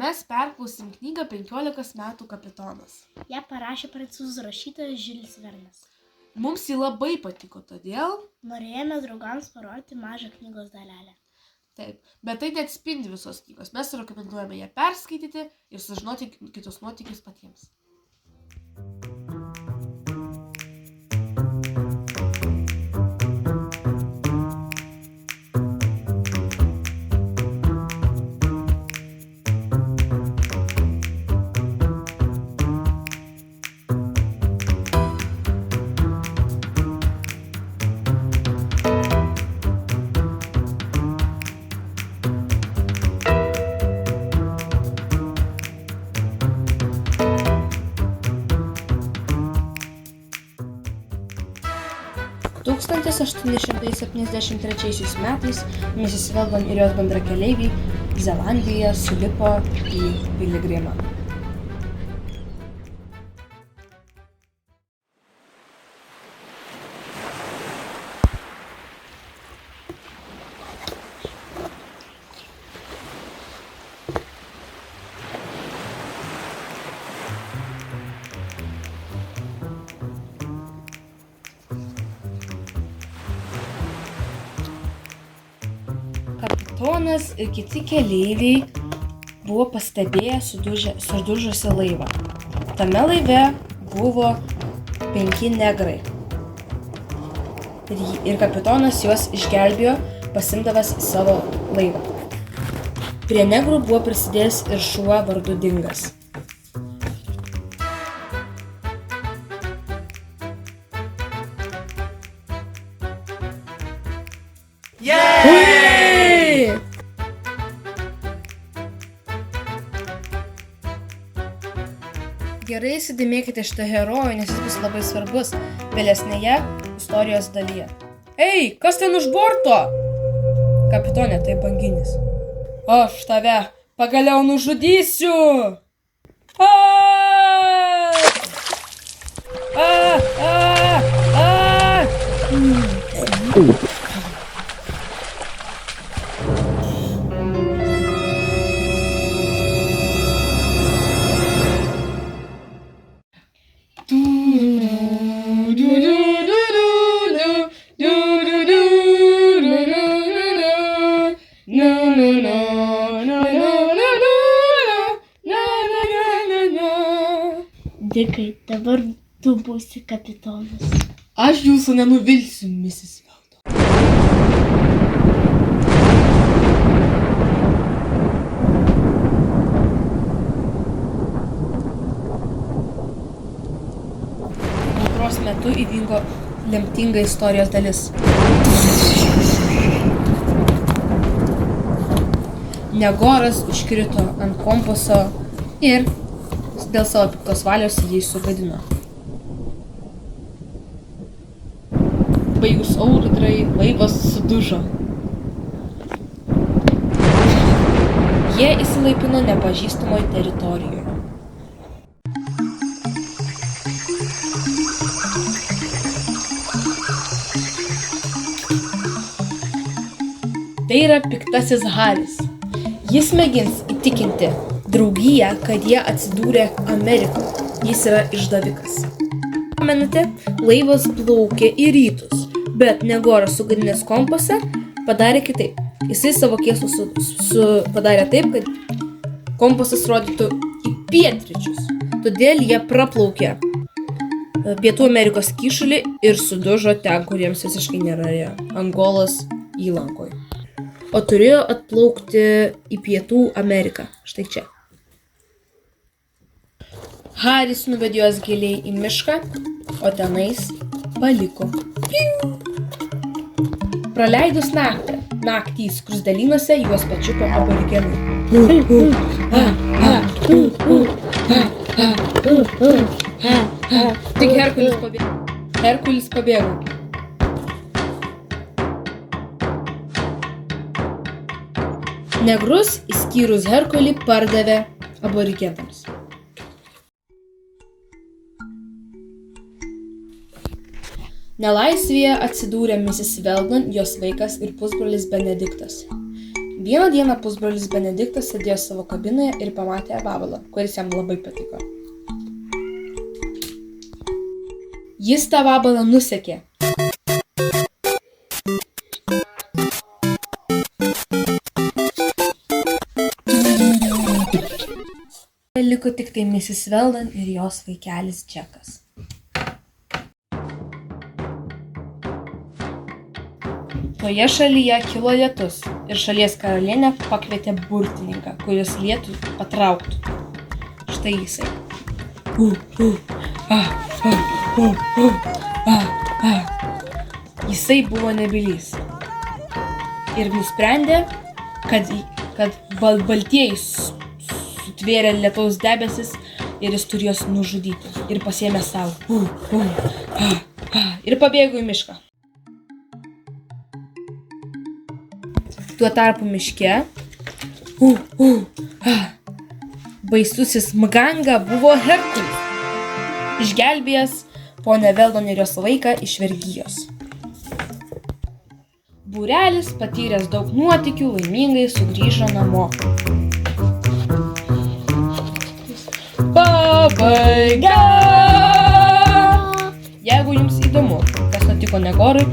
Mes perklausim knygą 15 metų kapitonas. Ją parašė prancūzų rašytojas Žiulis Vernas. Mums ji labai patiko, todėl Norėjome draugams parodyti mažą knygos dalelę. taip, bet tai neatspindi visos knygos. Mes rekomenduojame ją perskaityti ir sužinoti kitus nuotykius patiems. Tūkstantis 873 metais Mrs. Weldon ir jos bendrakeleiviai Zelandijoje sulipo į piligrimą. Kapitonas ir kiti keleiviai buvo pastebėję sudužusį laivą. Tame laive buvo 5 negrai. Ir kapitonas juos išgelbėjo, pasimdavęs savo laivą. Prie negrų buvo prisidėjęs ir šuo vardu Dingas. Gerai įsidėmėkite šitą herojų, nes jis bus labai svarbus vėlesnėje istorijos dalyje. Ei, kas ten už borto? Kapitone, tai banginis. Aš tave pagaliau nužudysiu! Dikai, dabar tu būsi kapitonas. Aš jūsų nenuvilsiu, Mrs. Weldon. Audros metu įvyko lemtinga istorijos dalis. Negoras užkrito ant kompaso ir dėl savo piktos valios jį sugadino. Baigus audrai, laivas sudužo. Jie įsilaipino nepažįstamoje teritorijoje. Tai yra piktasis Haris. Jis mėgins įtikinti draugiją, kad jie atsidūrė Amerikoje. Jis yra išdavikas. Pamenate, laivas plaukė į rytus, bet Negoras sugadinęs kompasą padarė kitaip. Jisai savo kėslus padarė taip, kad kompasas rodytų į pietryčius. Todėl jie praplaukė Pietų Amerikos kyšulį ir sudužo ten, kuriems visiškai nėra Angolos įlankoje. O turėjo atplaukti į Pietų Ameriką. Štai čia. Haris nuvedė juos giliai į mišką, o tenais paliko. Praleidus naktį skruzdėlynuose juos pačiupo aborigenai. Tik Herkulis pabėgo. Negrus, išskyrus Herkulį, pardavė aborigenams. Nelaisvėje atsidūrė Mrs. Weldon, jos vaikas ir pusbrolis Benediktas. Vieną dieną pusbrolis Benediktas sėdėjo savo kabinoje ir pamatė vabalą, kuris jam labai patiko. Jis tą vabalą nusekė. Liko tik tai Mrs. Weldon ir jos vaikelis Džekas. Toje šalyje kilo lietus ir šalies karalienė pakvietė burtininką, kuris lietų patrauktų. Štai jisai. Jisai buvo nebylys ir nusprendė, kad baltieji sutvėrė lietaus debesis ir jis turėjo juos nužudyti ir pasiėmė savo ir pabėgo į mišką. Tuo tarpu miške baisusis Mganga buvo Herkulis, išgelbėjęs ponę Weldon ir jos vaiką iš vergijos. Būrelis, patyręs daug nuotykių, laimingai sugrįžo namo. Pabaiga! Jeigu jums įdomu, kas nutiko Negorui,